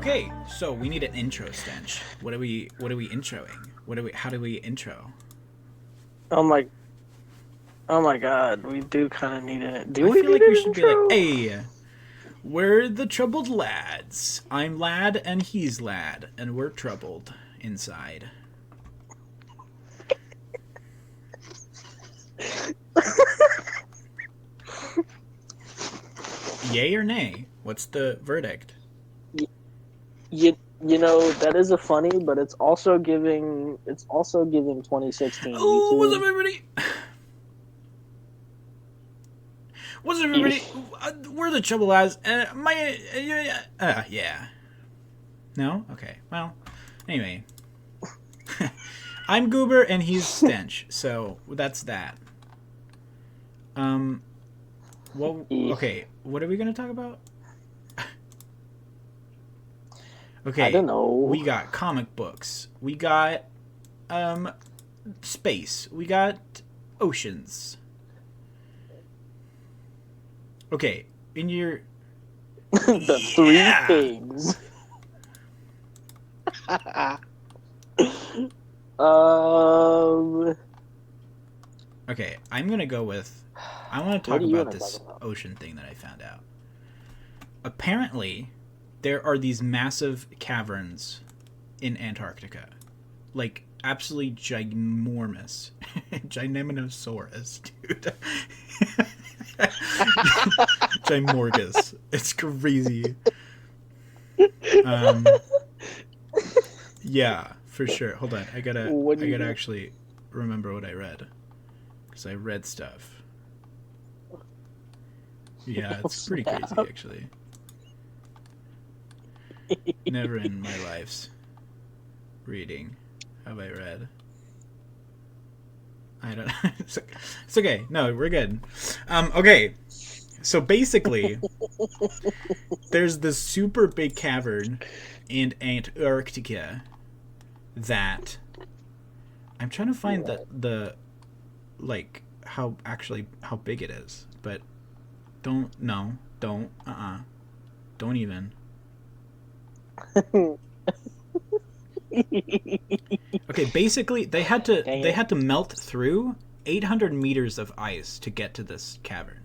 Okay, so we need an intro, Stench. What are we introing? How do we intro? Oh my, oh my God, we do kind of need it. Do I we feel need like we an should be like, intro? hey, we're the troubled lads. I'm lad and he's lad, and we're troubled inside. Yay or nay? What's the verdict? You know that is a funny, but it's also giving 2016 Oh, what's up, YouTube. everybody? What's up, everybody? We're the troubled lads. Yeah. No? Okay. Well, anyway. I'm Goober and he's Stench, so that's that. Well, okay, what are we gonna talk about? I Okay, don't know. we got comic books. We got, space. We got oceans. Okay, in your... The three Yeah! things. um, Okay, I'm gonna go with... I want to what talk do you about want to talk this about? ocean thing that I found out. Apparently, there are these massive caverns in Antarctica. Like, absolutely ginormous. Ginormosaurus, dude. Gimorgus. It's crazy. Yeah, for sure. Hold on. I What do gotta you? actually remember what I read. Because I read stuff. Yeah, Oh, it's pretty snap. crazy, actually. Never in my life's reading have I read. I don't know. It's okay. No, we're good. Okay. So basically, there's this super big cavern in Antarctica that I'm trying to find the like how big it is, but don't don't even. Okay, basically Dang they it! had to melt through 800 meters of ice to get to this cavern.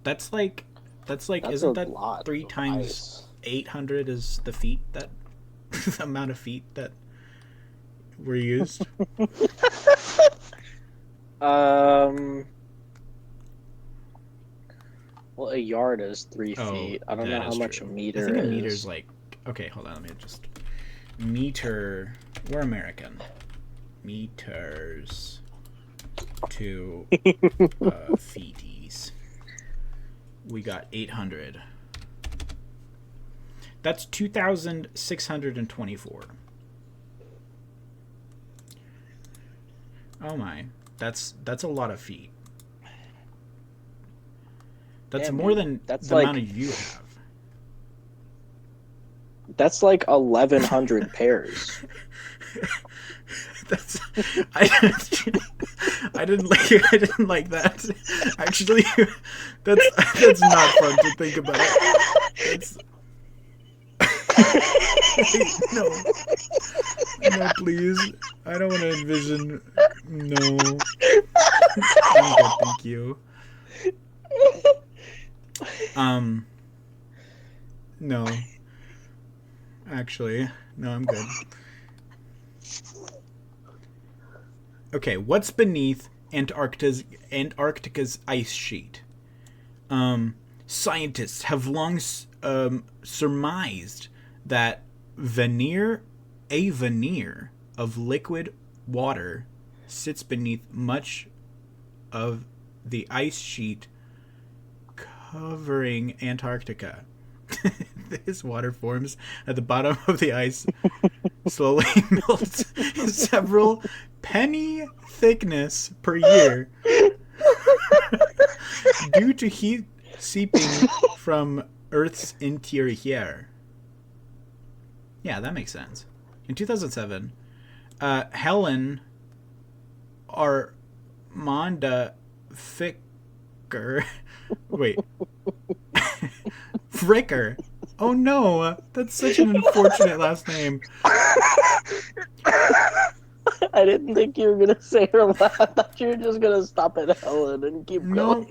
That's like That's a isn't that lot three of times ice. 800 is the feet that the amount of feet that were used? Um, well, a yard is three Oh, feet. I don't know that how is much a true. I think meter a meter is is. like, okay, hold on, let me just meter. We're American. Meters to feeties. We got 800. That's 2,624. Oh my. That's a lot of feet. That's Yeah, more man. than That's the amount like of you have. that's like 1,100 pairs. That's I I didn't like that. Actually, that's not fun to think about. That's wait, no. No, please. I don't want to envision. No. I'm good, thank you. Um, no. Actually, no, I'm good. Okay, what's beneath Antarctica's ice sheet? Scientists have long surmised that veneer, a veneer of liquid water sits beneath much of the ice sheet covering Antarctica. This water forms at the bottom of the ice, slowly melts several penny thickness per year due to heat seeping from Earth's interior. Yeah, that makes sense. In 2007, Helen Armanda Ficker. Wait. Fricker. Oh no, that's such an unfortunate last name. I didn't think you were gonna say her last. I thought you were just gonna stop at Helen and keep going. No,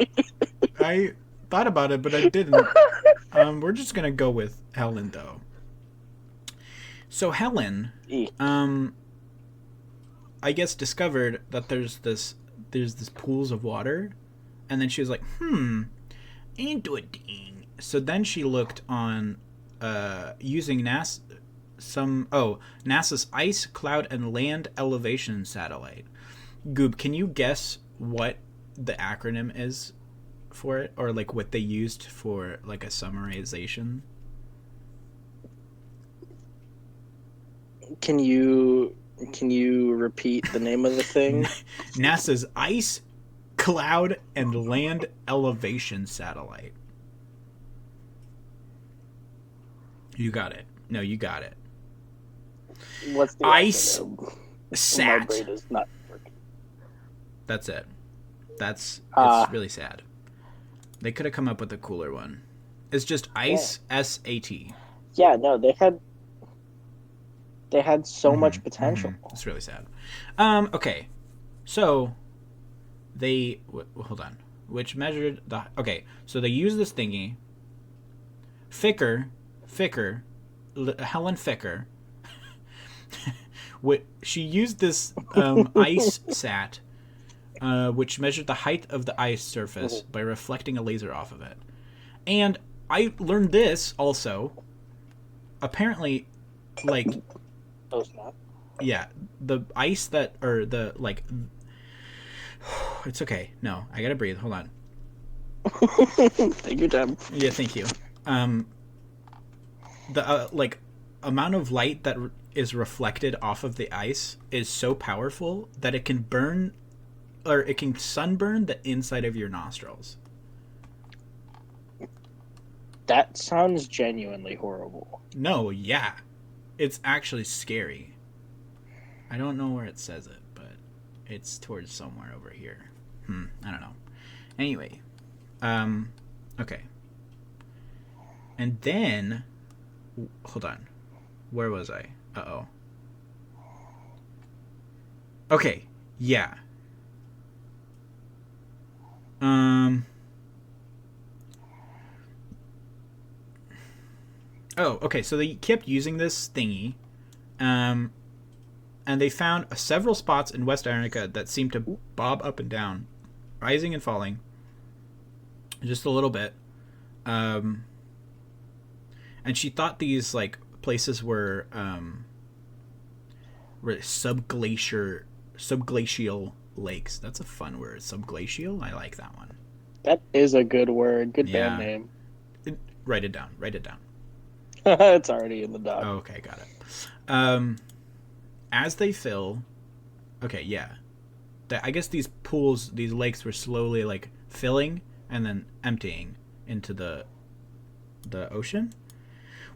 I thought about it, but I didn't. We're just gonna go with Helen though. So Helen, um, I guess discovered that there's this pools of water, and then she was like, interesting. So then she looked on, using NASA's Ice, Cloud, and Land Elevation Satellite. Goob, can you guess what the acronym is for it, or like what they used for like a summarization? Can you repeat the name of the thing? NASA's Ice, Cloud, and Land Elevation Satellite. You got it. No, you got it. What's the Ice acronym? My Sat. brain is not working. That's it. It's really sad. They could have come up with a cooler one. It's just Ice, SAT. Yeah, no, they had so much potential. It's really sad. Okay. So hold on. Which measured the okay. So they use this thingy. Helen Ficker. She used this ice sat, which measured the height of the ice surface by reflecting a laser off of it. And I learned this also. Apparently, like, yeah, the ice that, or the, like, it's okay. No, I gotta breathe. Hold on. Take your time. Yeah, thank you. The like amount of light that is reflected off of the ice is so powerful that it can burn, or it can sunburn the inside of your nostrils. That sounds genuinely horrible. No, yeah. It's actually scary. I don't know where it says it, but it's towards somewhere over here. I don't know. Anyway. Okay. And then hold on. Where was I? Uh-oh. Okay. Yeah. Oh, okay. So they kept using this thingy, and they found several spots in West Africa that seemed to bob up and down, rising and falling, just a little bit. And she thought these like places were subglacial lakes. That's a fun word. Subglacial. I like that one. That is a good word. Good band name. Write it down. Write it down. It's already in the doc. Oh, okay, got it. As they fill, okay, yeah. I guess these pools, these lakes, were slowly like filling and then emptying into the ocean,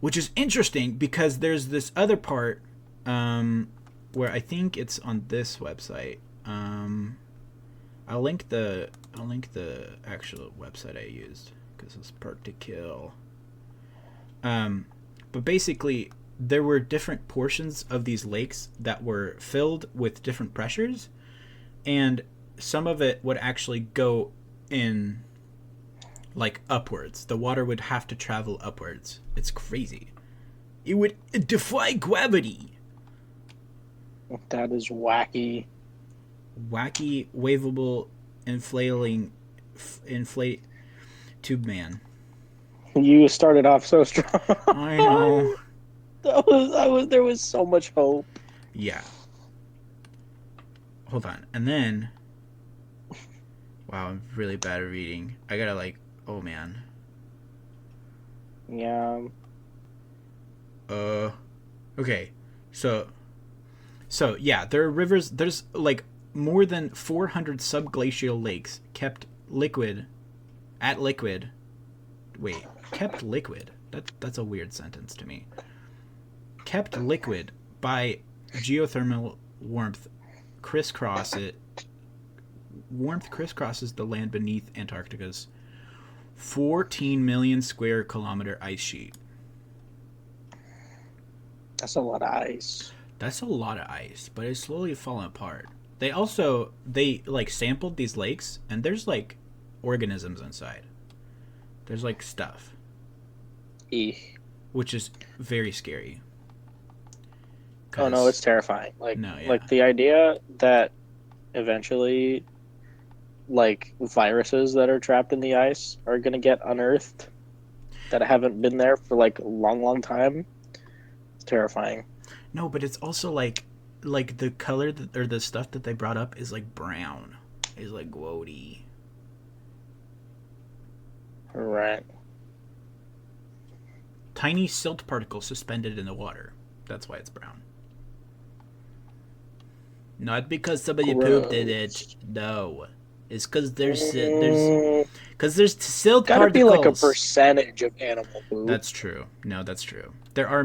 which is interesting because there's this other part where I think it's on this website. I'll link the actual website I used because it's part to kill. But basically, there were different portions of these lakes that were filled with different pressures, and some of it would actually go in like upwards. The water would have to travel upwards. It's crazy. It would defy gravity. That is wacky. Wacky, waveable, inflate tube man. You started off so strong. I know. There was so much hope. Yeah. Hold on. And then, wow, I'm really bad at reading. I gotta like, oh man. Yeah. Okay. So yeah, there are rivers. There's like more than 400 subglacial lakes kept liquid. Wait, kept liquid. That's a weird sentence to me. Kept liquid by geothermal warmth crisscrosses the land beneath Antarctica's 14 million square kilometer ice sheet. That's a lot of ice. That's a lot of ice, but it's slowly falling apart. They like sampled these lakes, and there's like organisms inside. There's like stuff, Eek. which is very scary. Oh no, Cause it's terrifying. no, yeah, Like the idea that eventually like viruses that are trapped in the ice are gonna get unearthed that haven't been there for like a long, long time. It's terrifying. no, but it's also like the color that, or the stuff that they brought up is like brown, is like woady. Right. Tiny silt particles suspended in the water. That's why it's brown. Not because somebody pooped in it. Gross. No, it's because Mm, there's silt gotta be like a particles. percentage of animal poop. That's true. No, that's true. There are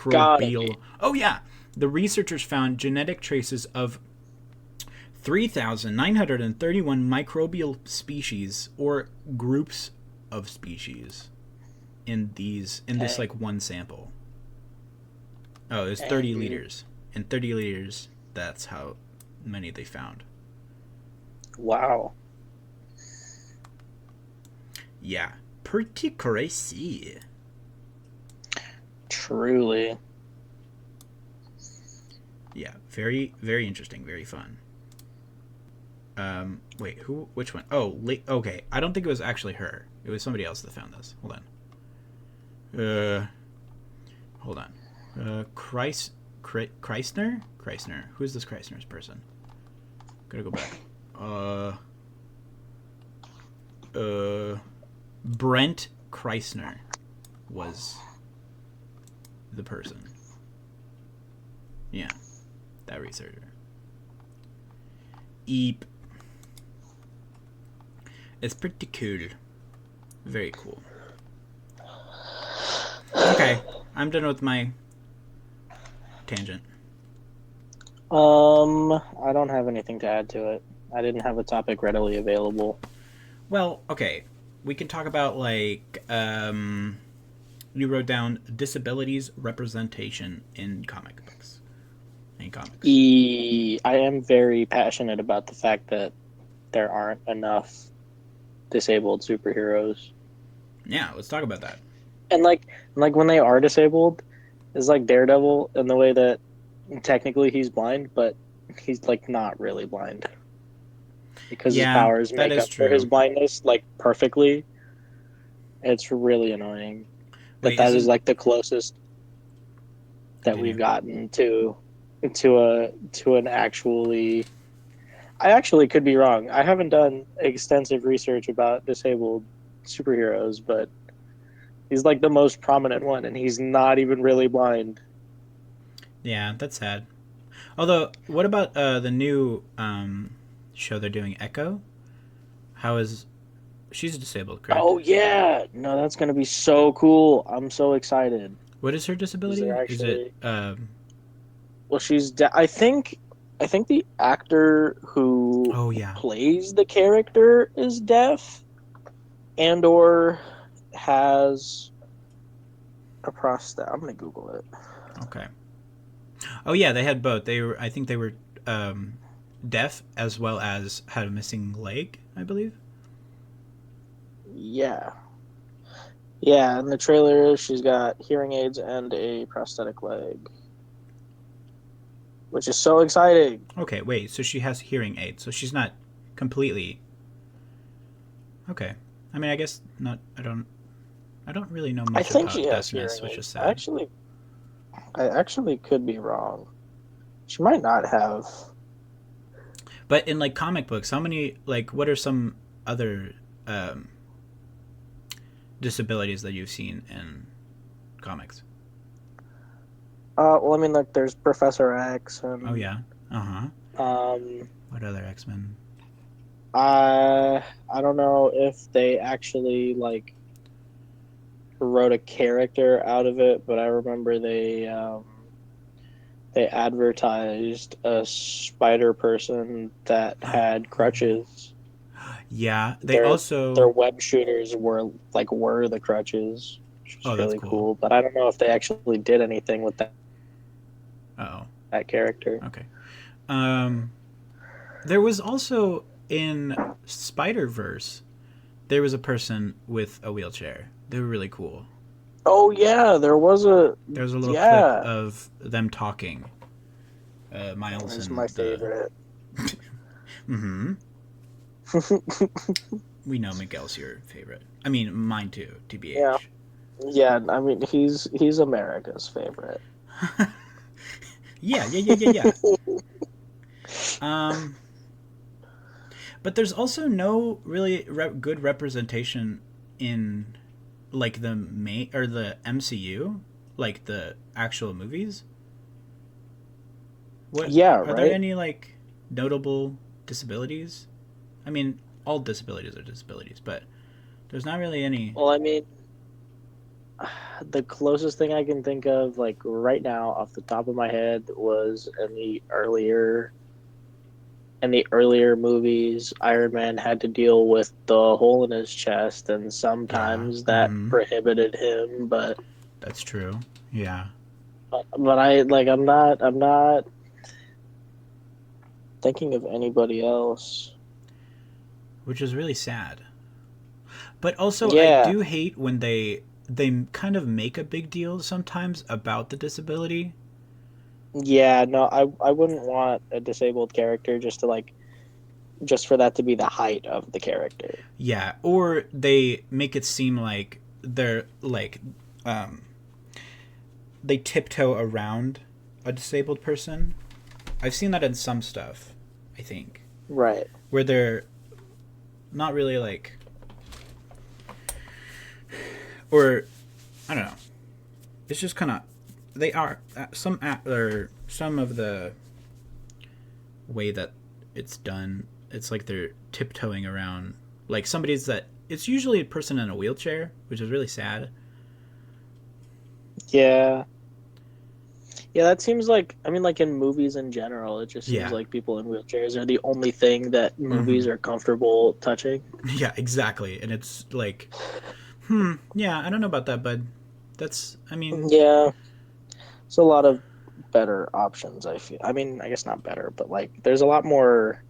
Gotta be. microbial. Oh yeah, the researchers found genetic traces of 3,931 microbial species or groups of species in this Dang. like one sample. Oh, it's Dang, 30 dude. liters. In 30 liters, that's how many they found. Wow. Yeah, pretty crazy. Truly. Yeah, very very interesting, very fun. Wait, who? Which one? Oh, okay. I don't think it was actually her. It was somebody else that found this. Hold on. Hold on. Kreisner? Kreisner. Who is this Kreisner's person? Gotta go back. Brent Kreisner was the person. Yeah, that researcher. Eep. It's pretty cool. Very cool. Okay, I'm done with my tangent. I don't have anything to add to it. I didn't have a topic readily available. Well, okay, we can talk about like you wrote down disabilities representation in comic books. In comics. I am very passionate about the fact that there aren't enough disabled superheroes. Yeah, let's talk about that. And like when they are disabled, it's like Daredevil in the way that technically he's blind, but he's like not really blind because his Yeah, powers that make is up for his true. blindness like perfectly. It's really annoying that Wait, that is isn't like the closest that we've continue? gotten to an actually. I actually could be wrong. I haven't done extensive research about disabled superheroes, but he's like the most prominent one, and he's not even really blind. Yeah, that's sad. Although, what about the new show they're doing, Echo? How is she's disabled, correct? Oh yeah, no, that's gonna be so cool. I'm so excited What is her because they're disability? Is it actually well, I think the actor who oh yeah. plays the character is deaf and or has a prosthetic. I'm gonna Google it. Okay. Oh yeah, they had both. They were I think they were um deaf as well as had a missing leg, I believe. Yeah, yeah. In the trailer, she's got hearing aids and a prosthetic leg, which is so exciting. Okay, wait. So she has hearing aids. So she's not completely okay. I mean, I guess not. I don't really know I much think she about has deafness, hearing which is aids. sad. I actually could be wrong. She might not have. But in like comic books, how many like what are some other um, disabilities that you've seen in comics? Well, I mean, like there's Professor X, Oh and yeah. Uh huh. um, What other X Men? I don't know if they actually like wrote a character out of it, but I remember they advertised a spider person that had crutches. Yeah, they Their their also web shooters were the crutches. which Oh, was that's really cool. cool. But I don't know if they actually did anything with Oh, that character. okay. Um, there was also in Spider Verse. There was a person with a wheelchair. They were really cool. Oh yeah, there was a There's a little clip yeah. of them talking. Miles It's and my the. favorite. Mm-hmm. We know Miguel's your favorite. I mean, mine too. Yeah, TBH. yeah. I mean, he's America's favorite. Yeah, yeah, yeah, yeah, yeah. Um, but there's also no really good representation in like the main or the MCU, like the actual movies. What Yeah, are there right. any like notable disabilities? I mean, all disabilities are disabilities, but there's not really any. Well, I mean, the closest thing I can think of, like right now, off the top of my head, was in the earlier movies, Iron Man had to deal with the hole in his chest, and Yeah. sometimes that Mm-hmm. prohibited him. That's true. Yeah. But I'm not thinking of anybody else. Which is really sad. But also, I Yeah, do hate when they kind of make a big deal sometimes about the disability. yeah. No, I wouldn't want a disabled character just for that to be the height of the character. Yeah, or they make it seem like they're like um, they tiptoe around a disabled person. I've seen that in some stuff. I think Right. where they're not really like, or I don't know. It's just kind of they are or some of the way that it's done. It's like they're tiptoeing around like somebody's that. It's usually a person in a wheelchair, which is really sad. Yeah. Yeah, that seems like, I mean, like in movies in general, it just seems Yeah. like people in wheelchairs are the only thing that Mm-hmm. movies are comfortable touching. Yeah, exactly. And it's like, yeah, I don't know about that, but that's, I mean, Yeah, it's a lot of better options, I feel. I mean, I guess not better, but like there's a lot more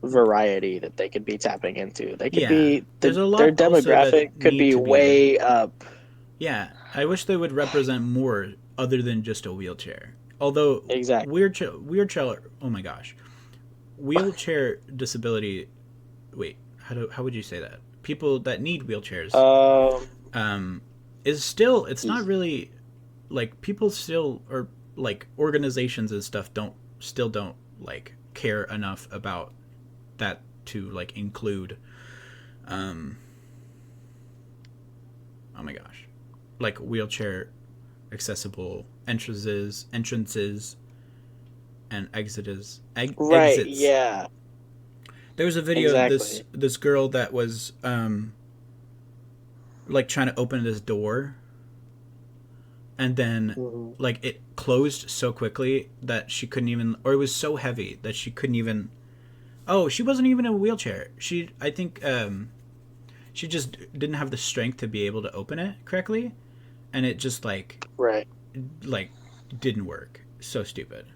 variety that they could be tapping into. They could yeah, be there's a their lot also that demographic could need be to be, way up. yeah, I wish they would represent more other than just a wheelchair. Although, Exactly. wheelchair, oh my gosh, wheelchair disability, wait, how would you say that? People that need wheelchairs, Um, um, is still, it's not really, like, people still, or, like, organizations and stuff don't, like, care enough about that to like include um oh my gosh, like wheelchair accessible entrances and right, exits. yeah, There was a video of this exactly. this girl that was like trying to open this door, and then Hmm. like it closed so quickly that she couldn't even, or it was so heavy that she couldn't even. Oh, she wasn't even in a wheelchair. I think she just didn't have the strength to be able to open it correctly, and it just Right. like didn't work. So stupid,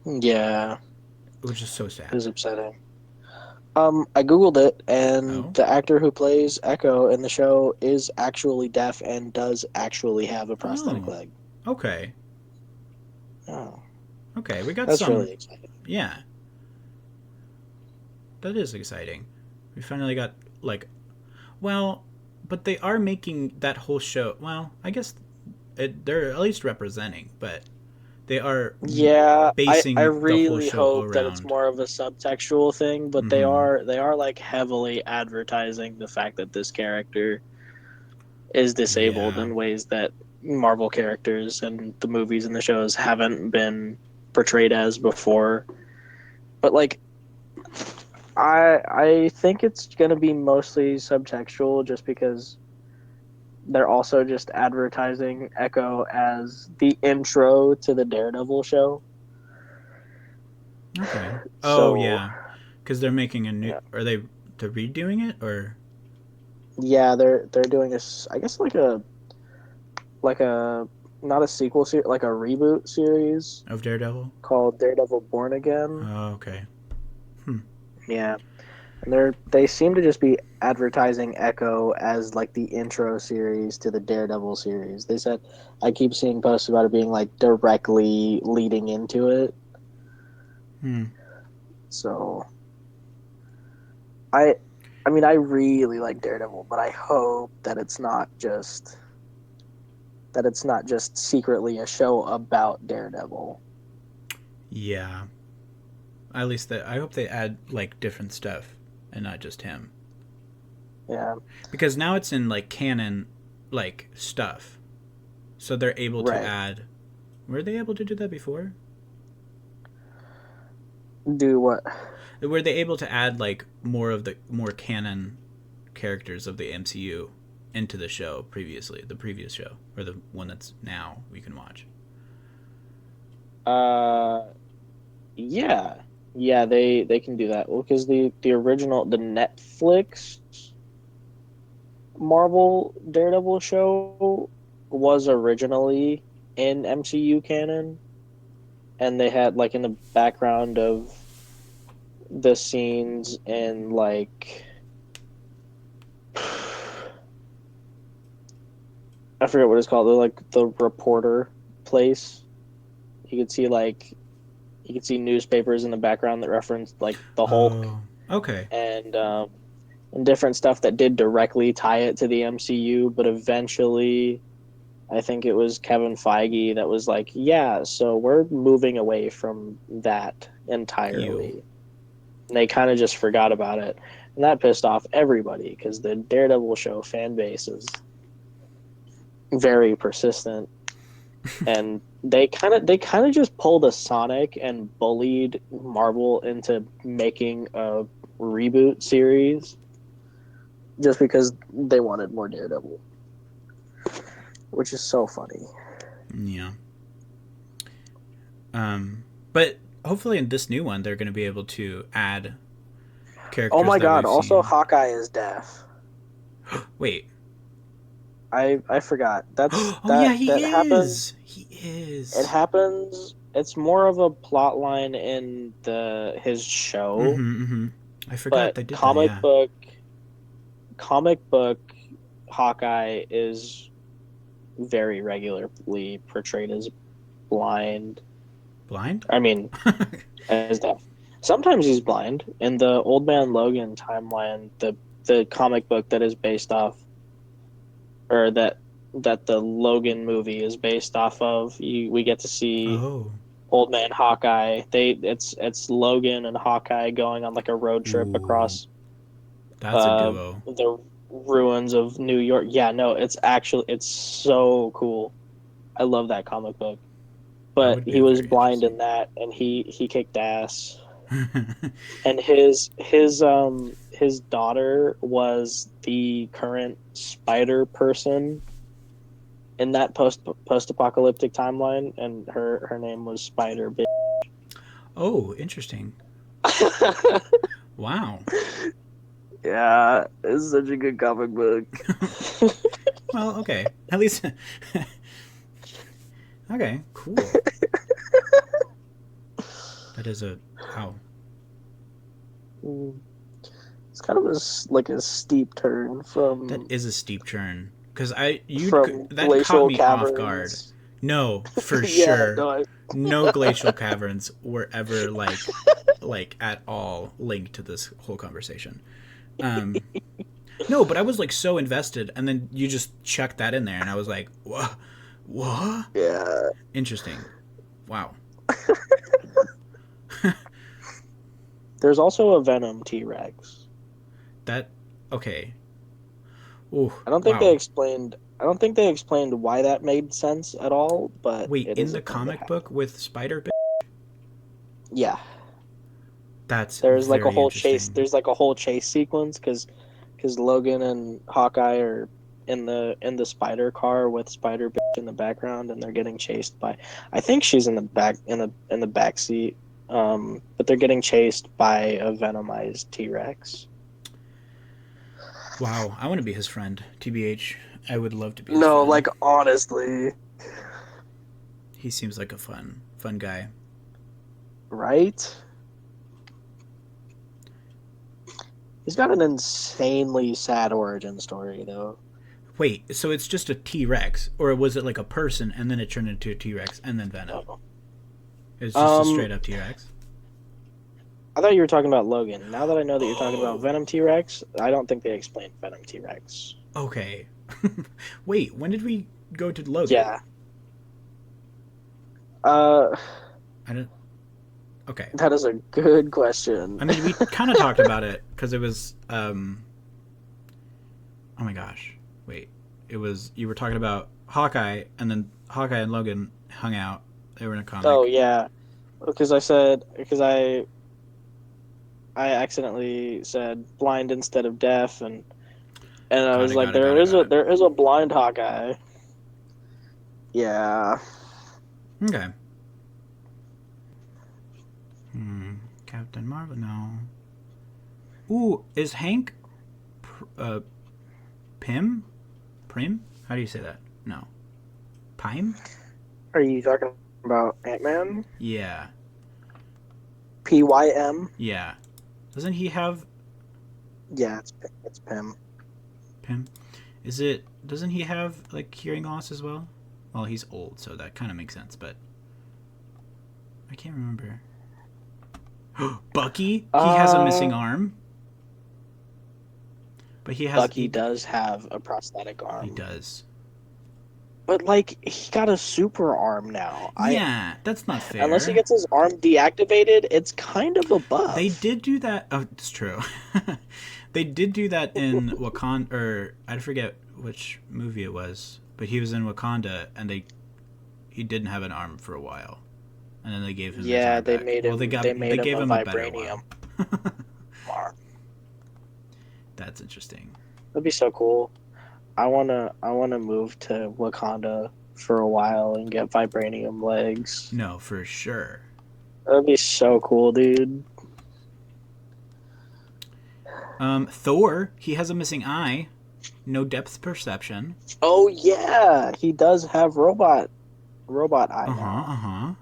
Yeah, which is so it was sad. upsetting. I googled it, and Oh, the actor who plays Echo in the show is actually deaf and does actually have a prosthetic oh, leg. okay, Oh, okay. We got that's some. really exciting. Yeah, that is exciting. We finally got like, well, but they are making that whole show. Well, I guess they're at least representing, but they are Yeah, I basing the whole really show hope that it's around. more of a subtextual thing, but they Mm-hmm. are they are like heavily advertising the fact that this character is disabled Yeah. in ways that Marvel characters and the movies and the shows haven't been portrayed as before. But like I think it's gonna be mostly subtextual just because they're also just advertising Echo as the intro to the Daredevil show. Okay. Oh So yeah, because they're making a new. yeah. Are they they're redoing it or? Yeah, they're doing I guess like a not a sequel series, like a reboot series Of Daredevil? called Daredevil Born Again. Oh, okay. Hmm. Yeah, and they seem to just be advertising Echo as like the intro series to the Daredevil series. They said I keep seeing posts about it being like directly leading into it. Hmm. So I I mean I really like Daredevil, but I hope that it's not just secretly a show about Daredevil. Yeah. At least that I hope they add like different stuff and not just him. Yeah, Because now it's in like canon like stuff. So they're able to right. add. Were they able to do that before? Do what? Were they able to add like more of the more canon characters of the MCU into the show previously, the previous show, or the one that's now we can watch? Uh, yeah, yeah. They can do that. Well, because the original the Netflix Marvel Daredevil show was originally in MCU canon, and they had like in the background of the scenes in like I forget what it's called. They're like the reporter place. You could see like you could see newspapers in the background that referenced like the Hulk Oh, okay. and and different stuff that did directly tie it to the MCU. But eventually, I think it was Kevin Feige that was like, "Yeah, so we're moving away from that You. entirely." And they kind of just forgot about it, and that pissed off everybody because the Daredevil show fan base is very persistent, and they kind of just pulled a Sonic and bullied Marvel into making a reboot series just because they wanted more Daredevil, which is so funny. Yeah. But hopefully in this new one they're going to be able to add Oh characters my that god, we've also seen. Hawkeye is deaf. Wait. I forgot. That's Oh yeah, that he happened. is. He It is. happens. It's more of a plot line in the his show, Mm-hmm. Mm-hmm. I forgot but they did that. Yeah. comic book Hawkeye is very regularly portrayed as blind. Blind. I mean, as deaf. Sometimes he's blind. In the Old Man Logan timeline, the comic book that is based off, or that the Logan movie is based off of, we get to see Oh. Old Man Hawkeye. It's Logan and Hawkeye going on like a road trip Ooh. across That's a duo. the ruins of New York. Yeah, no, it's so cool. I love that comic book. That But would be he was very blind interesting. in that, and he kicked ass. oh, And his daughter was the current spider person in that post apocalyptic timeline, and her name was Spider Bitch. interesting. Wow. Yeah, it's such a good comic book. Well, okay. At least. okay. Cool. That is a wow. It's kind of like a steep turn That from is a steep turn. Cause I from that caught Glacial me off guard. Caverns. No, for Yeah, sure. no, No glacial caverns were ever like at all linked to this whole conversation. Um, no, but I was like so invested, and then you just chucked that in there, and I was like, what? What? yeah. Interesting. Wow. There's also a Venom T Rex. That okay. Ooh, I don't think they wow. explained. I don't think they explained why that made sense at all, but Wait, it in is a the thing that comic book happened. with Spider Yeah, that's there's like a very whole chase. interesting. There's like a whole chase sequence because Logan and Hawkeye are in the spider car with Spider Bitch in the background, and they're getting chased by. I think she's in the back seat. But they're getting chased by a venomized T Rex. Wow, I want to be his friend. TBH, I would love to be his No, friend. like honestly, He seems like a fun guy. right? He's got an insanely sad origin story, though. Wait, so it's just a T Rex, or was it like a person and then it turned into a T Rex and then Venom? Oh. It's just a Um, straight up T Rex. I thought you were talking about Logan. Now that I know that you're talking about Venom T Rex, I don't think they explained Venom T Rex. Okay. Wait, when did we go to Logan? Yeah. Uh, I don't. Okay. that is a good question. I mean, we kind of talked about it because it was. Oh my gosh. Wait. It was you were talking about Hawkeye, and then Hawkeye and Logan hung out. They were in a Oh comic. yeah, because I accidentally said blind instead of deaf, and I Got was it. like, Got it. Got it. Got it. there is a blind Hawkeye. Yeah. Okay. Captain Marvel. No. Ooh, is Hank uh, Pym? Prim? How do you say that? No. Pym? Are you talking about Ant-Man? Yeah. Pym? Yeah. Doesn't he have Yeah, it's Pym. Pym? Is it? Doesn't he have like hearing loss as well? Well, he's old, so that kind of makes sense. But I can't remember. Bucky? He has a missing Uh, arm, but he has Bucky does have a prosthetic he arm, does. but like he got a super arm now. I Yeah, that's not Unless he fair. gets his arm deactivated, it's kind of a They buff. did do that. Oh, it's true. They did do that in Wakanda, or I forget which movie it was, but he was in Wakanda, and he didn't have an arm for a while, and then they gave him his Yeah, arm back. Well, they they made him gave a him a better vibranium one. arm. That's interesting. That'd be so cool. I wanna move to Wakanda for a while and get vibranium legs. No, for sure. That'd be so cool, dude. Thor, he has a missing eye, no depth perception. Oh yeah, he does have robot eye Uh huh. now. Uh huh.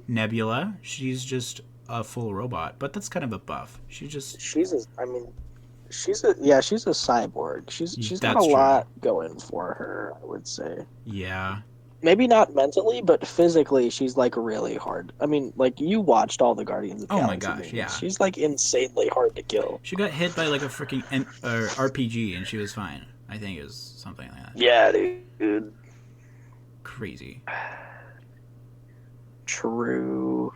Nebula, she's just a full robot, but that's kind of a buff. She just I mean, she's a cyborg. She's got a that's true. lot going for her, I would say. Yeah. Maybe not mentally, but physically, she's like really hard. I mean, like you watched all the Guardians of the Oh my Galaxy gosh, movies. yeah. She's like insanely hard to kill. She got hit by like a freaking RPG and she was fine. I think it was something like that. Yeah, dude. Crazy. True.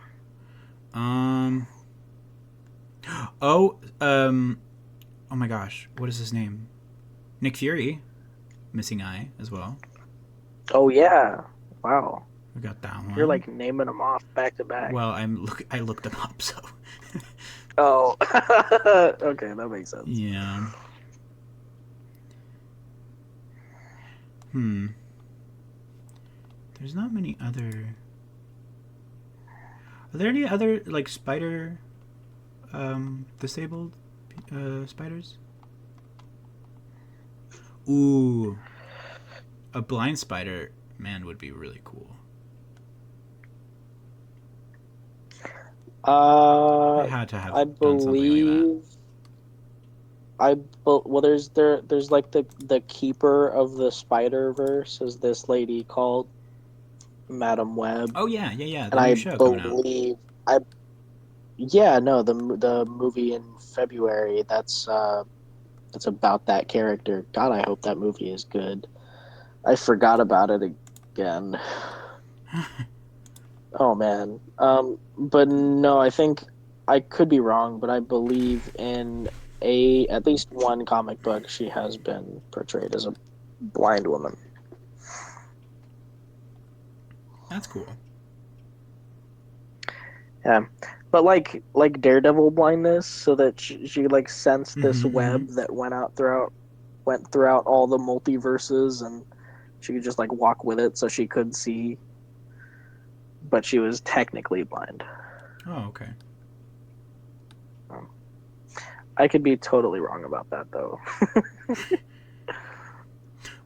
Um. Oh. Oh my gosh. What is his name? Nick Fury. Missing eye as well. Oh yeah. Wow. We got that You're one. like naming them off back to back. Well, I looked them up, so Oh. Okay, that makes sense. yeah. Hmm. There's not many other. Are there any other like spider, disabled, spiders? Ooh, a blind spider man would be really cool. They Uh, had to have I done something like that. believe well there's like the keeper of the Spider Verse is this lady called Madam Web, Oh yeah, yeah, yeah. The and new I show coming out. believe I yeah no the movie in February that's about that character. God, I hope that movie is good. I forgot about it again. Oh man. But no, I think I could be wrong, but I believe in a at least one comic book she has been portrayed as a blind woman. That's cool. Yeah. But like Daredevil blindness, so that she like sensed this Mm-hmm, mm-hmm. web that went throughout all the multiverses, and she could just like walk with it so she could see, but she was technically blind. Oh okay. I could be totally wrong about that though.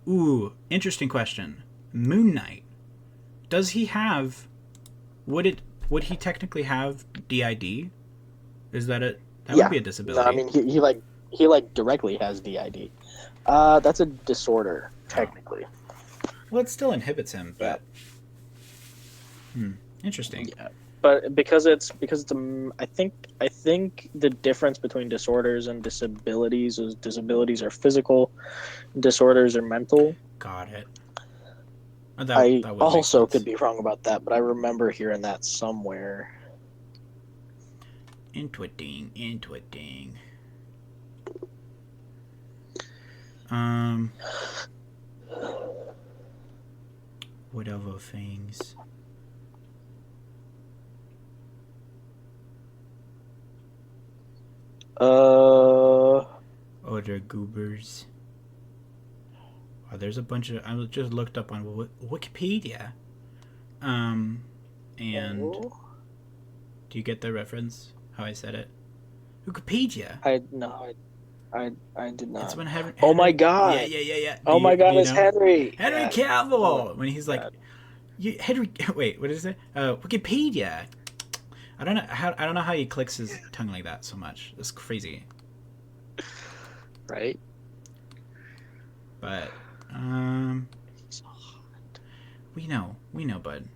Ooh, interesting question. Moon Knight. Does he have? Would it? Would he technically have DID? Is that it? That would Yeah. be a No, I disability. mean he like directly has DID. That's a disorder Oh, technically. well, it still inhibits him, Yeah. but interesting. Yeah. But because it's I think the difference between disorders and disabilities is disabilities are physical, disorders are mental. Got it. That I that would make also could sense. be wrong about that, but I remember hearing that somewhere. Intuiting, intuiting. Um, what other things? Uh, Other goobers. Oh, there's a bunch of. I just looked up on Wikipedia. Um, and oh, do you get the reference? How I said it? Wikipedia. I no, I did It's not. when Oh my Henry. Yeah, God! yeah, yeah, yeah. Oh my Do God! you It's know Henry. Henry Yeah. Oh Cavill when he's like, God. Henry. Wait, what is it? Wikipedia. I don't know how he clicks his tongue like that so much. It's crazy. Right. But we know, bud.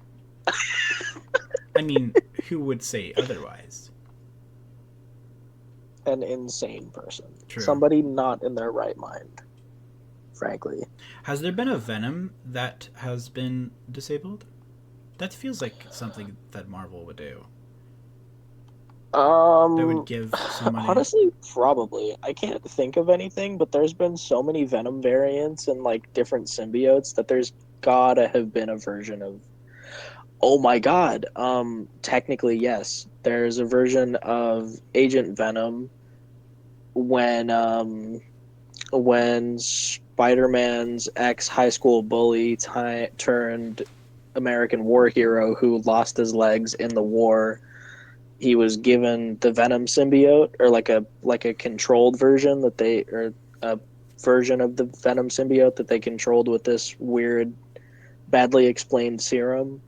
I mean, who would say otherwise? An insane person. True. Somebody not in their right mind. Frankly. Has there been a Venom that has been disabled? That feels like something that Marvel would do. That would Um, give somebody. honestly, probably. I can't think of anything, but there's been so many Venom variants and like different symbiotes that there's gotta have been a version of. Oh my God. Technically, yes. There's a version of Agent Venom when Spider-Man's ex high school bully turned American war hero who lost his legs in the war. He was given the Venom symbiote, or like a controlled version that they or a version of the Venom symbiote that they controlled with this weird, badly explained serum.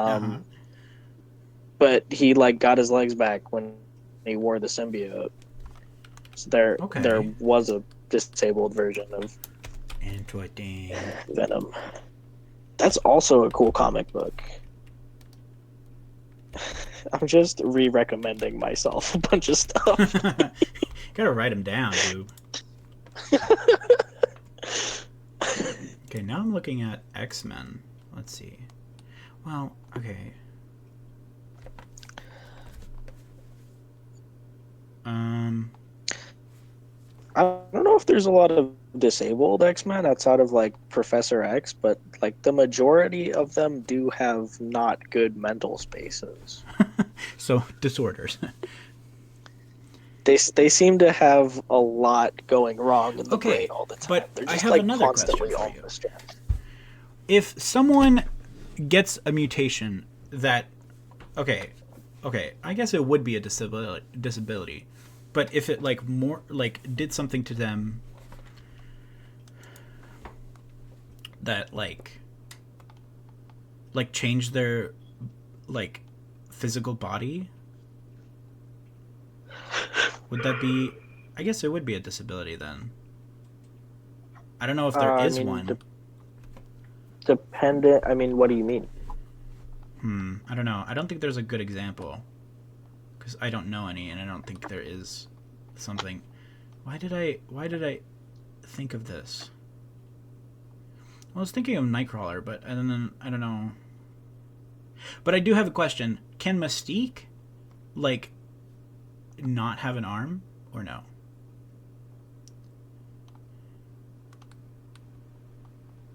Uh huh. Um, but he like got his legs back when he wore the symbiote. So there Okay. was a disabled version of Interesting. Venom. That's also a cool comic book. I'm just re-recommending myself a bunch of stuff. Gotta write them down, dude. Okay, now I'm looking at X Men. Let's see. Well, okay. Um. I don't know if there's a lot of disabled X-Men outside of like Professor X, but like the majority of them do have not good mental spaces. So disorders. They seem to have a lot going wrong in the brain Okay, all the time. but They're I just have like another question constantly for on you. the strength. If someone gets a mutation that, okay, okay, I guess it would be a disability, but if it like more like did something to them that like changed their like physical body, would that be? I guess it would be a disability then. I don't know if there I is mean, one. dependent. I mean, what do you mean? I don't know. I don't think there's a good example because I don't know any, and I don't think there is something. Why did I think of this? I was thinking of Nightcrawler, but and then I don't know. But I do have a question. Can Mystique like not have an arm or no?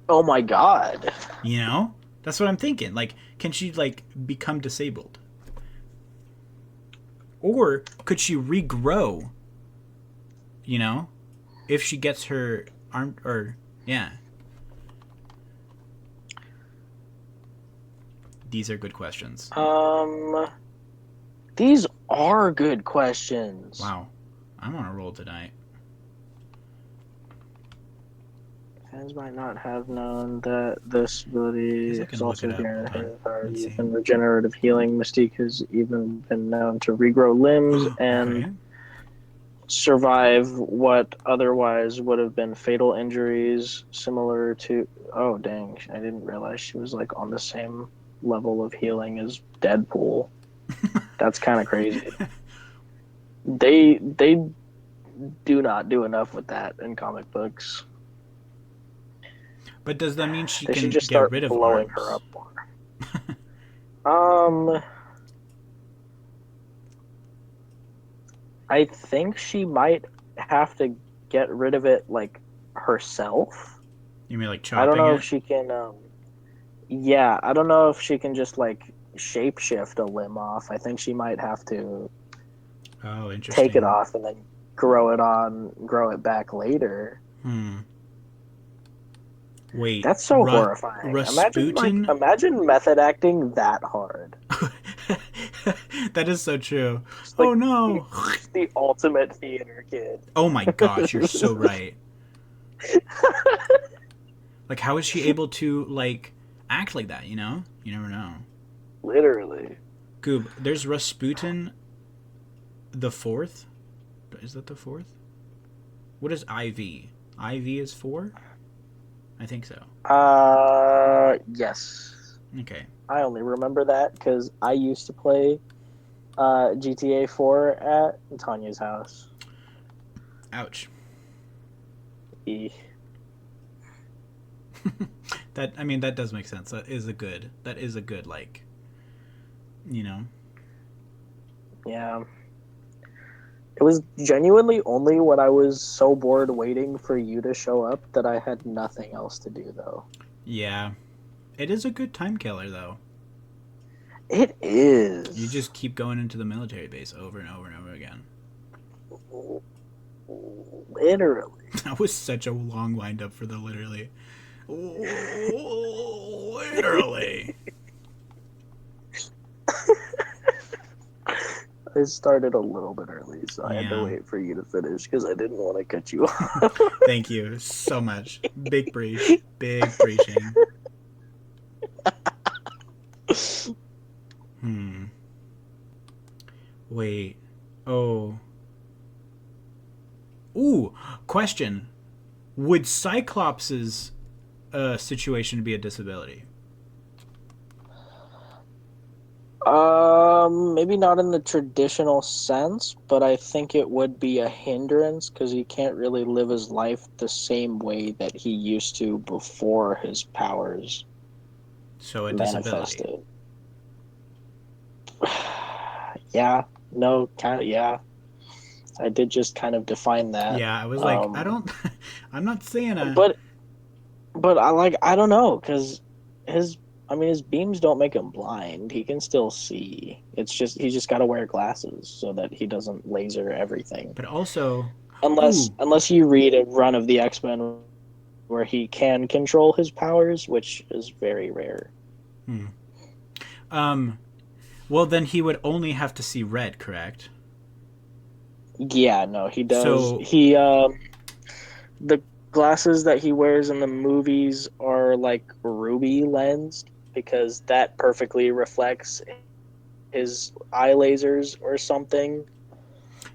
Oh my God. You know? That's what I'm thinking. Like can she like become disabled? Or could she regrow, you know? If she gets her arm or yeah. These are good questions. Um, these are good questions. Wow. I'm on a roll tonight. Fans might not have known that this I guess ability I is can look also it up. inherent Hold in on. her power. Let's see. Using regenerative healing, Mystique has even been known to regrow limbs and Okay. survive what otherwise would have been fatal injuries, similar to. Oh, dang. I didn't realize she was like on the same level of healing as Deadpool. That's kind of crazy. They do not do enough with that in comic books. But does that mean she They should can just get start rid of blowing her arms? up more. Um, I think she might have to get rid of it like herself. You mean like I don't chopping know if it? she can. Yeah, I don't know if she can just like shapeshift a limb off. I think she might have to Oh, take it interesting. off and then grow it back later. Hmm. Wait. That's so horrifying. Rasputin? Imagine method acting that hard. That is so true. Just Oh like no. just the ultimate theater kid. Oh my gosh, you're so right. Like, how is she able to, like, act like that, you know? You never know. Literally. Goob, there's Rasputin the fourth? Is that the fourth? What is IV? IV is four? I think so. Yes. Okay. I only remember that because I used to play GTA 4 at Tanya's house. Ouch. E. That, I mean, that does make sense. That is a good, like, you know? Yeah. It was genuinely only when I was so bored waiting for you to show up that I had nothing else to do, though. Yeah. It is a good time killer, though. It You is. just keep going into the military base over and over and over again. Literally. That was such a long wind up for the literally. Literally. I started a little bit early, so I had to Yeah. wait for you to finish because I didn't want to cut you off. Thank you so much. Big breach. Big breaching. Hmm. Wait. Oh. Ooh. Question. Would Cyclops's situation be a disability? Maybe not in the traditional sense, but I think it would be a hindrance because he can't really live his life the same way that he used to before his powers So a disability. manifested. Yeah, no, kind of, yeah. I did just kind of define that. Yeah, I was like, I Um, don't. I'm not saying a. but I don't know because his his beams don't make him blind. He can still see. It's just he just got to wear glasses so that he doesn't laser everything. But also. Unless Ooh. unless you read a run of the X-Men where he can control his powers, which is very rare. Hmm. Um. Well, then he would only have to see red, correct? Yeah, no, he does. So. He the glasses that he wears in the movies are like ruby lensed because that perfectly reflects his eye lasers or something,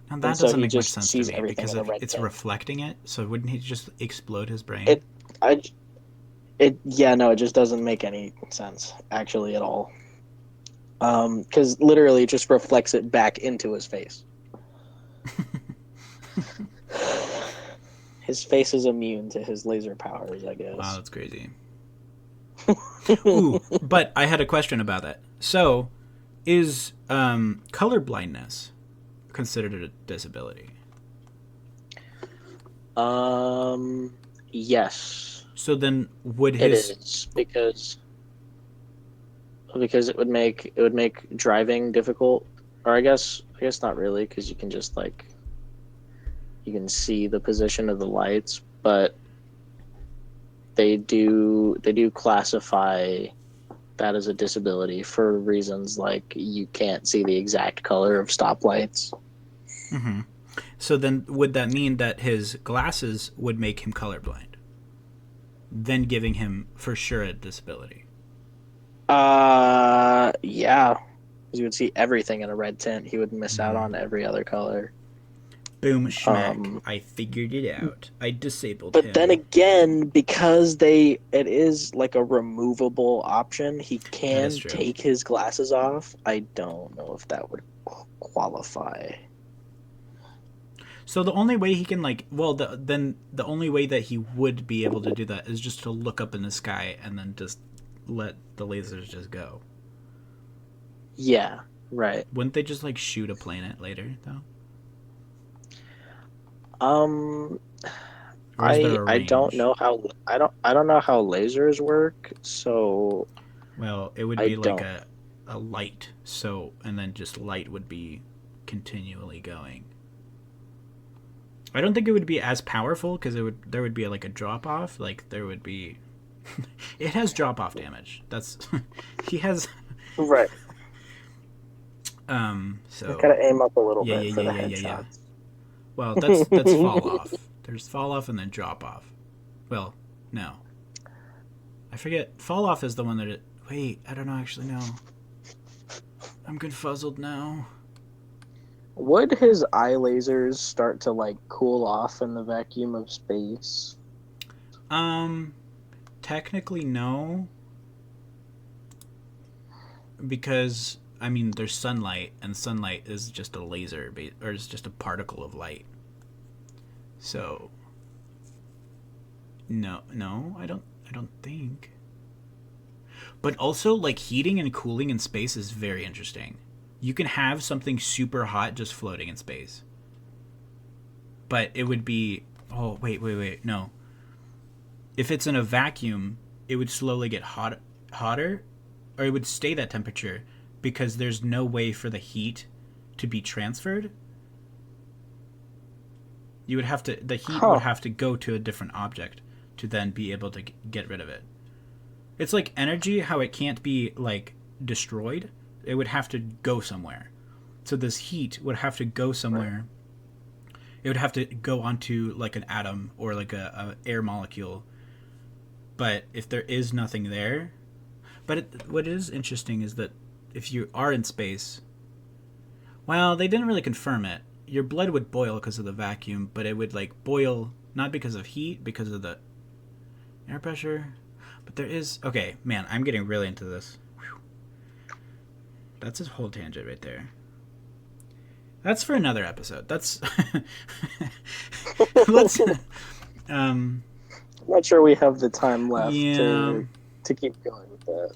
Now and that so doesn't he make much just sense to sees me everything because in a if red it's tint. reflecting it, so wouldn't he just explode his brain? It, I, it, yeah, no, it just doesn't make any sense actually at all. Because literally, it just reflects it back into his face. His face is immune to his laser powers, I Wow, guess. that's crazy. Ooh, but I had a question about that. So, is color blindness considered a disability? Um, yes, So then, would it his is because it would make driving difficult. Or I guess not really because you can just like you can see the position of the lights, but they do classify that as a disability for reasons like you can't see the exact color of stoplights. mm-hmm. So then, would that mean that his glasses would make him colorblind, then giving him for sure a disability? Yeah. You would see everything in a red tint. He would miss out on every other color. Boom, schmack! Um, I figured it out. I disabled but then him. again, because it is like a removable option, he That is can true. take his glasses off. I don't know if that would qualify. So the only way he can then the only way that he would be able to do that is just to look up in the sky and then just let the lasers just go. Yeah, right. Wouldn't they just like shoot a planet later though? Um, Or is there a I don't range? know how I don't know how lasers work, so Well, it would I be like don't. a light. So and then just light would be continually going. I don't think it would be as powerful because there would be like a drop off. Like there would be, it has drop off damage. That's he has Right. I so gotta aim up a little yeah, bit yeah, for yeah, the yeah, yeah, yeah. headshots. Well, that's fall off. There's fall off and then drop off. Well, no, I forget. Fall off is the one that it. Wait, I don't know. Actually, no. I'm confuzzled now. Would his eye lasers start to like cool off in the vacuum of space? Um, technically no, because I mean there's sunlight, and sunlight is just a laser, or it's just a particle of light. So no, no, I don't think. But also, like heating and cooling in space is very interesting. You can have something super hot just floating in space, but it would be. Oh wait, no. If it's in a vacuum, it would slowly get hotter, or it would stay that temperature because there's no way for the heat to be transferred. You would have to the heat would Huh. have to go to a different object to then be able to get rid of it. It's like energy, how it can't be like destroyed. It would have to go somewhere. So this heat would have to go Right. somewhere. It would have to go onto like an atom or like a air molecule. But if there is nothing there, what is interesting is that if you are in space, well, they didn't really confirm it. Your blood would boil because of the vacuum, but it would like boil not because of heat, because of the air pressure. But there is okay, man. I'm getting really into this. Whew. That's a whole tangent right there. That's for another episode. That's let's um I'm not sure we have the time left yeah. to keep going with that.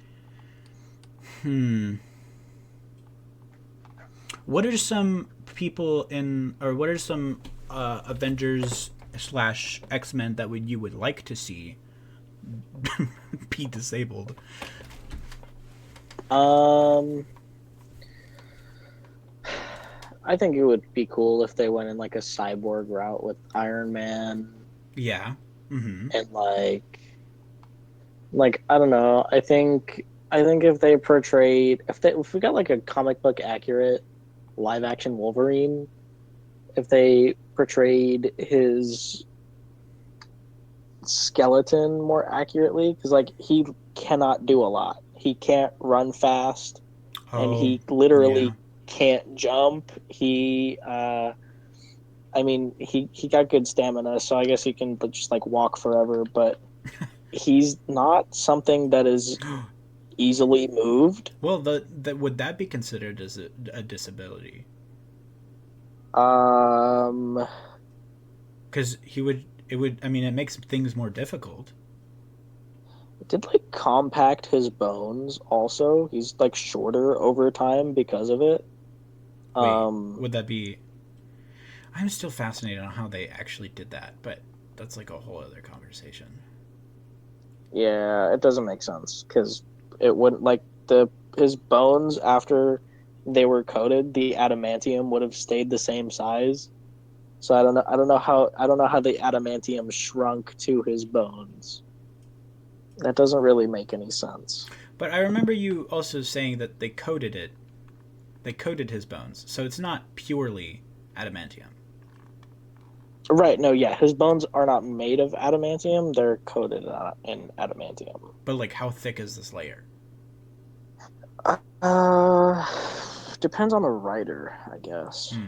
Hmm. What are some people in, or what are some Avengers slash X-Men that you would like to see be disabled? Um, I think it would be cool if they went in like a cyborg route with Iron Man Yeah. Mm-hmm. and I don't know. I think if they portrayed if we got like a comic book accurate live action Wolverine, if they portrayed his skeleton more accurately, because like he cannot do a lot. He can't run fast, and Oh, he yeah. literally can't jump. I mean, he got good stamina, so I guess he can just like walk forever. But he's not something that is easily moved. Well, the would that be considered as a disability? Um, Because he would, it would. I mean, it makes things more difficult. it did like compact his bones. Also, he's like shorter over time because of it. Wait, Um, would that be? I'm still fascinated on how they actually did that, but that's like a whole other conversation. Yeah, it doesn't make sense because it wouldn't like the his bones after they were coated, the adamantium would have stayed the same size. So I don't know how the adamantium shrunk to his bones. That doesn't really make any sense. But I remember you also saying that they coated it. They coated his bones, so it's not purely adamantium. Right, no, yeah, his bones are not made of adamantium, they're coated in adamantium. But like, how thick is this layer? Uh, depends on the writer, I guess. Hmm.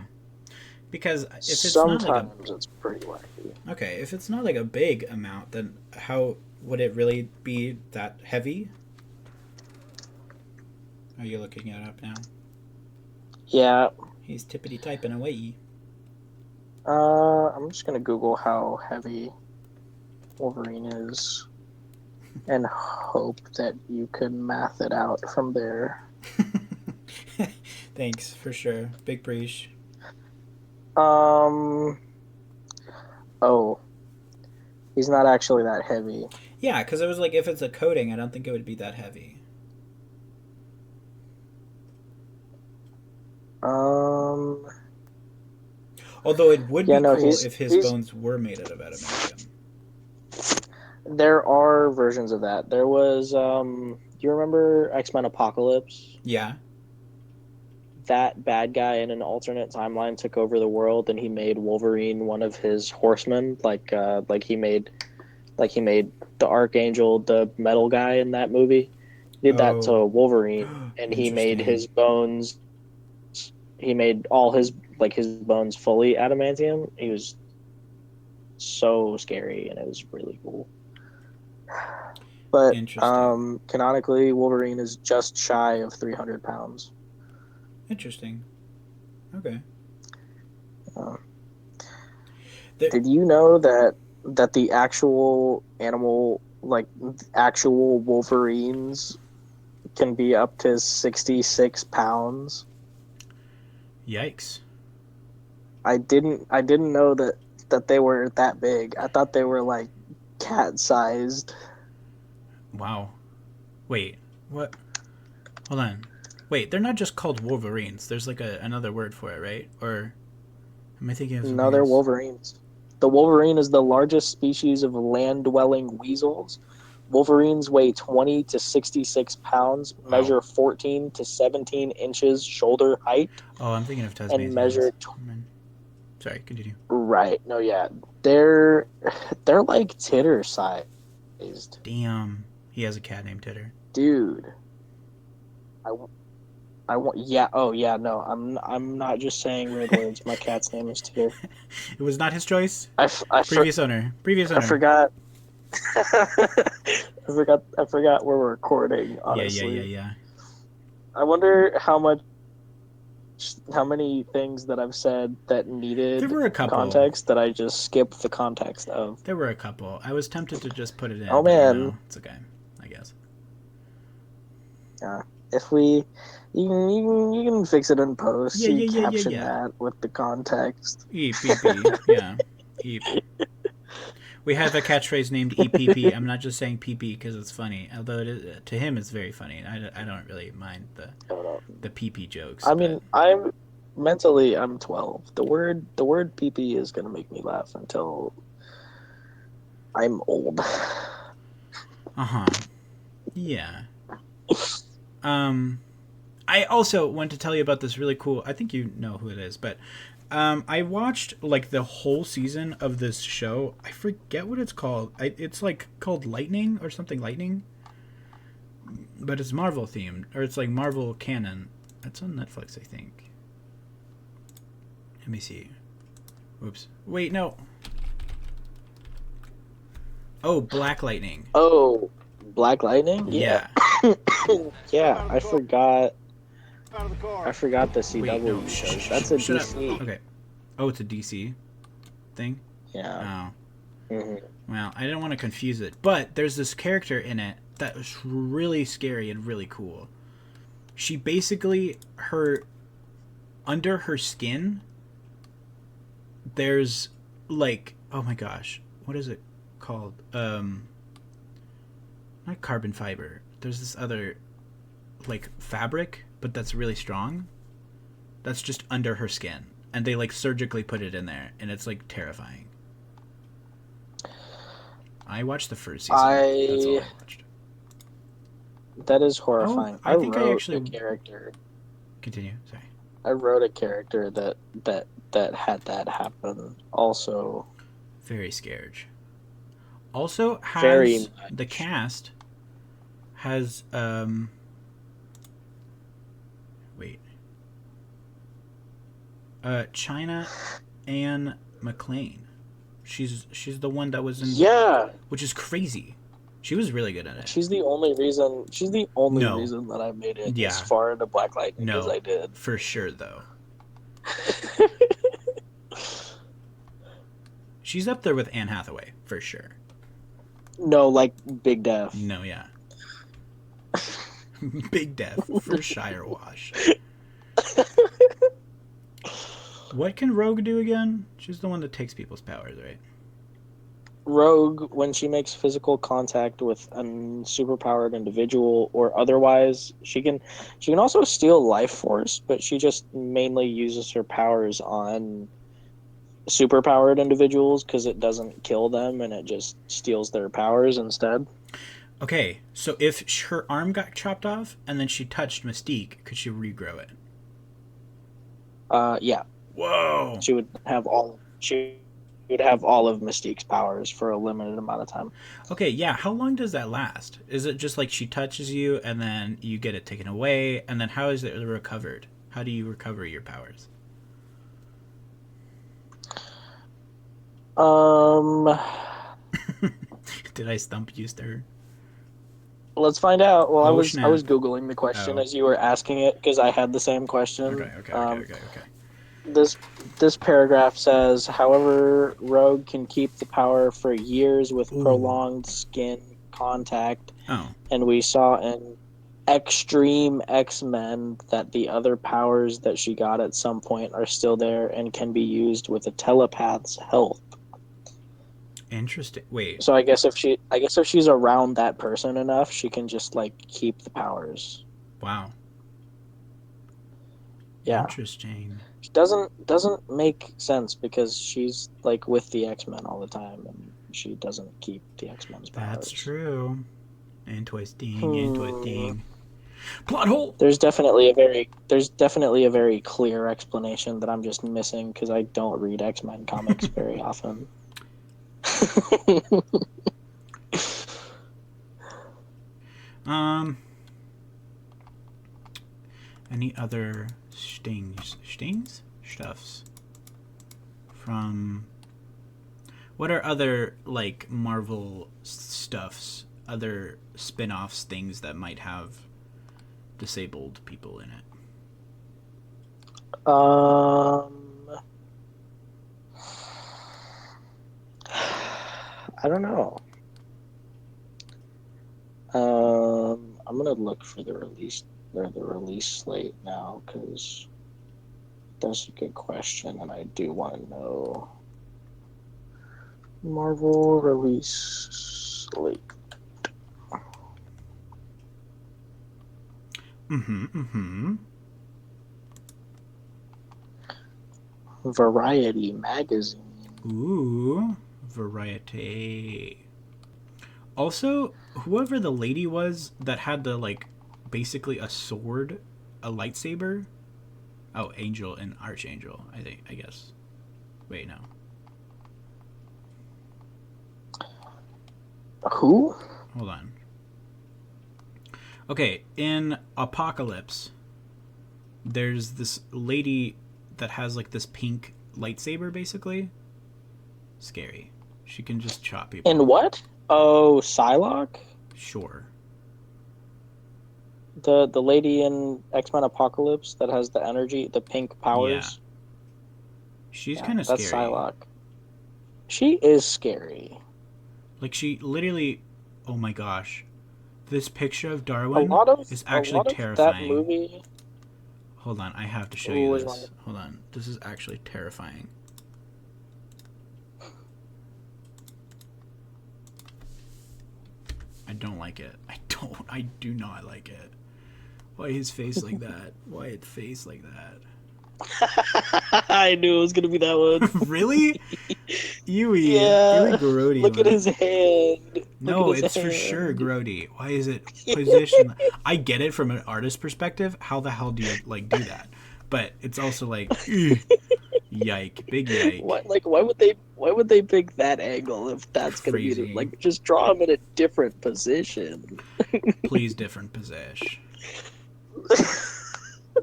Because if it's not like a Sometimes it's pretty wacky. okay, if it's not like a big amount, then how would it really be that heavy? Are you looking it up now? Yeah, He's tippity typing away. I'm just gonna Google how heavy Wolverine is and hope that you can math it out from there. Thanks for sure. Big breach. Um, oh, he's not actually that heavy. Yeah, because it was like if it's a coating, I don't think it would be that heavy. Um, Although it would yeah, be no, cool he's if his he's. bones were made out of adamantium. There are versions of that. There was, do you remember X-Men Apocalypse? Yeah. That bad guy in an alternate timeline took over the world, and he made Wolverine one of his horsemen. Like he made the Archangel, the metal guy in that movie. He did that Oh, to Wolverine, and he made interesting. his bones. He made all his bones fully adamantium. He was so scary, and it was really cool. But Interesting. canonically, Wolverine is just shy of 300 pounds. Interesting. Okay. Uh, There, did you know that the actual animal, like actual Wolverines, can be up to 66 pounds? yikes. I didn't know that they were that big. I thought they were like cat sized. Wow. Wait. What? Hold on. Wait, they're not just called Wolverines. There's like another word for it, right? Or am I thinking of No, something they're else? Wolverines. The Wolverine is the largest species of land-dwelling weasels. Wolverines weigh 20 to 66 pounds, Wow. measure 14 to 17 inches shoulder height, Oh, I'm thinking of and Tasmanians. measure Sorry, continue. right. No, yeah. They're they're like titter sized. Damn. He has a cat named Titter. Dude. I, I want yeah, oh yeah, no. I'm not just saying weird words. My cat's name is Titter. It was not his choice. I, f- I, for, Previous owner. Previous I owner. forgot I forgot we're recording, Yeah, yeah, yeah, honestly. yeah. I wonder how many things that I've said that There needed were a couple. context that I just skipped the context of. There were a couple. I was tempted to just put it in, Oh but man, it's okay. I guess. yeah. If we you can fix it in post. Yeah, You yeah, yeah, yeah, caption yeah. that with the context. Eep, beep, beep. Yeah. Eep. We have a catchphrase named EPP. I'm not just saying PP because it's funny, although to him it's very funny. I don't really mind Hold up. the PP jokes, I but mean, I'm 12. The word PP is gonna make me laugh until I'm old. uh huh, yeah. Um, I also want to tell you about this really cool. I think you know who it is, but I watched like the whole season of this show. I forget what it's called. It's like called Lightning or something Lightning, but it's Marvel themed or it's like Marvel canon. It's on Netflix, I think. Let me see. Whoops. Wait, no. Oh, Black Lightning. Oh, Black Lightning? Yeah. Yeah. Yeah, I forgot. I forgot the Wait, no. CW Shh, shh, shows. shh, That's a shut up. DC. Okay. Oh, it's a DC thing? Yeah. Oh. hmm Well, I didn't want to confuse it, but there's this character in it that was really scary and really cool. She basically her under her skin there's like oh my gosh, what is it called? Not carbon fiber. There's this other like fabric, but that's really strong. That's just under her skin. And they like surgically put it in there and it's like terrifying. I watched the first season. That's all I I watched. That is Oh, horrifying. I think I actually continue. Sorry. I wrote a character that had that happen also. Very scared. Also, Very has the much. cast has wait China Anne McClain. She's the one that was in, Yeah, which is crazy. She was really good at it. she's the only reason. She's the only No, reason that I made it as yeah, far into Black Lightning as no, I did. for sure though. She's up there with Anne Hathaway for sure. No, like Big Death. No, yeah, Big Death for Shire Wash. What can Rogue do again? She's the one that takes people's powers, right? Rogue, when she makes physical contact with a superpowered individual or otherwise, she can also steal life force, but she just mainly uses her powers on superpowered individuals because it doesn't kill them and it just steals their powers instead. Okay, so if her arm got chopped off and then she touched Mystique, could she regrow it? Yeah, Whoa! she would have all of Mystique's powers for a limited amount of time. Okay, yeah, how long does that last? Is it just like she touches you and then you get it taken away? And then how is it recovered? How do you recover your powers? Um, Did I stump you, sir? let's find out. Well, I Oh, was I was snap. googling the question Oh. as you were asking it because I had the same Okay, question. okay, okay, okay, okay. This this paragraph says, however, Rogue can keep the power for years with Ooh. prolonged skin contact, Oh. and we saw in Extreme X-Men that the other powers that she got at some point are still there and can be used with a telepath's help. Interesting. Wait. So I guess if she's around that person enough, she can just like keep the powers. Wow. Yeah. Interesting. It doesn't make sense because she's like with the X-Men all the time and she doesn't keep the X-Men's That's powers. true. And twisting, and Hmm. twisting. Plot hole! There's definitely a very clear explanation that I'm just missing because I don't read X-Men comics very often. Um, any other stings? Stings? Stuffs. From. What are other, like, Marvel stuffs? Other spin offs, things that might have disabled people in it? um, I don't know. I'm gonna look for the release slate now because that's a good question, and I do want to know Marvel release slate. Mm-hmm, mm-hmm. Variety magazine. Ooh, variety. Also, whoever the lady was that had the, like, basically a sword, a lightsaber. Oh, Angel and Archangel, I think, I guess. Wait, no. Who? Hold on. Okay, in Apocalypse, there's this lady that has, like, this pink lightsaber, basically. Scary. She can just chop people. In what? Oh, Psylocke? Sure. The lady in X-Men Apocalypse that has the energy, the pink Yeah. powers. She's Yeah, kind of that's scary. Psylocke. She is scary. Like, she literally. Oh my gosh. This picture of A Darwin lot of is a actually lot of that terrifying. movie. Hold on, I have to show Ooh, you was wrong. this. Hold on. This is actually terrifying. I don't like it. I do not like it. Why his face like that? Why his face like that? I knew it was gonna be that one. Really? Ewy. Ewy Yeah, Grody. look at his hand. Look at No, his it's for sure hand. Grody. Why is it positioned? I get it from an artist perspective. How the hell do you, like, do that? But it's also like, ugh. Yike. Big yike. Why would they pick that angle if that's gonna be Crazy. like just draw him in a different position? Please different position.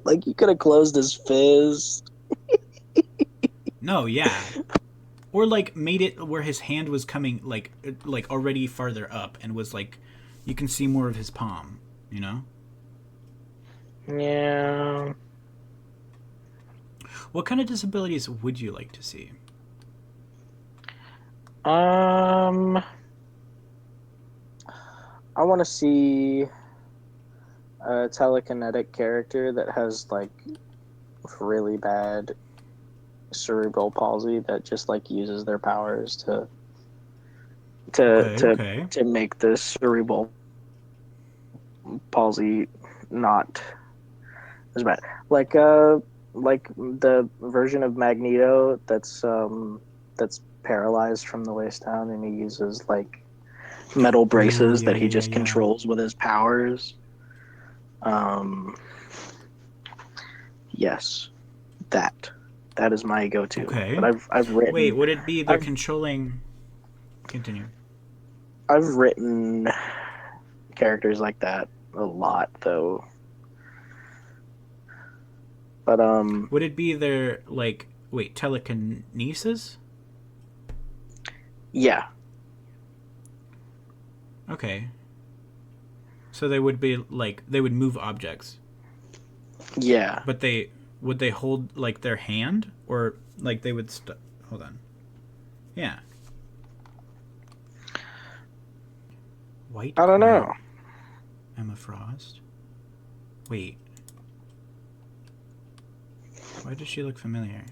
Like you could have closed his fist. No, yeah. Or like made it where his hand was coming like already farther up and was like you can see more of his palm, you know? Yeah. What kind of disabilities would you like to see? Um, I want to see a telekinetic character that has like really bad cerebral palsy that just like uses their powers to Okay, to okay. to make the cerebral palsy not as bad. Like the version of Magneto that's paralyzed from the waist down and he uses like metal Oh, braces yeah, that yeah, he yeah, just yeah. controls with his powers. Um, yes, that that is my go-to. But Okay. I've Wait, written would it be the I've controlling continue? I've written characters like that a lot though. But Would it be their like wait, telekinesis? yeah, Okay. So they would be like they would move objects, yeah. but they would they hold like their hand or like they would hold on. Yeah. White I don't know. Queen. Emma Frost. Wait. Why does she look familiar?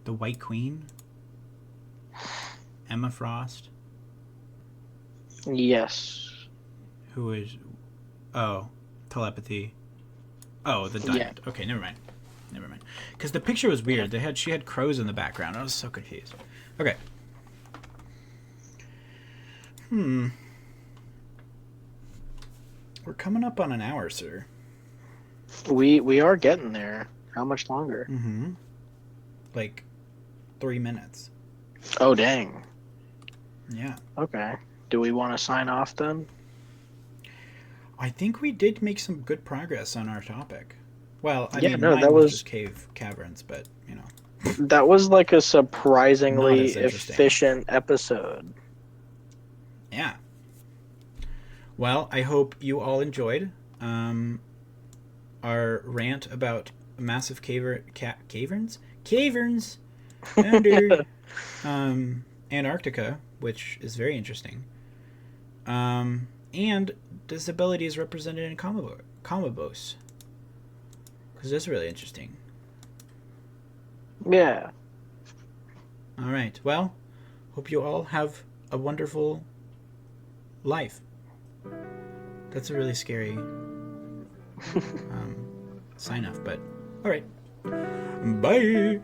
The White Queen? Emma Frost? Yes. Who is oh, telepathy. Oh, the Yeah. diamond. Okay, never mind. Never mind. Because the picture was Yeah. weird. She had crows in the background. I was so confused. Okay. Hmm. We're coming up on an hour, sir. We are getting there. How much longer? Mm-hmm. Like 3 minutes. Oh dang. Yeah. Okay. Do we want to sign off then? I think we did make some good progress on our topic. Well, I Yeah, mean, no, mine was just caverns, but you know, that was like a not surprisingly as interesting. efficient episode. Yeah. Well, I hope you all enjoyed our rant about massive caverns under Antarctica, which is very interesting. And disabilities represented in Comobos, because that's really interesting. Yeah. All right. Well, hope you all have a wonderful life. That's a really scary sign off, but all right. Bye.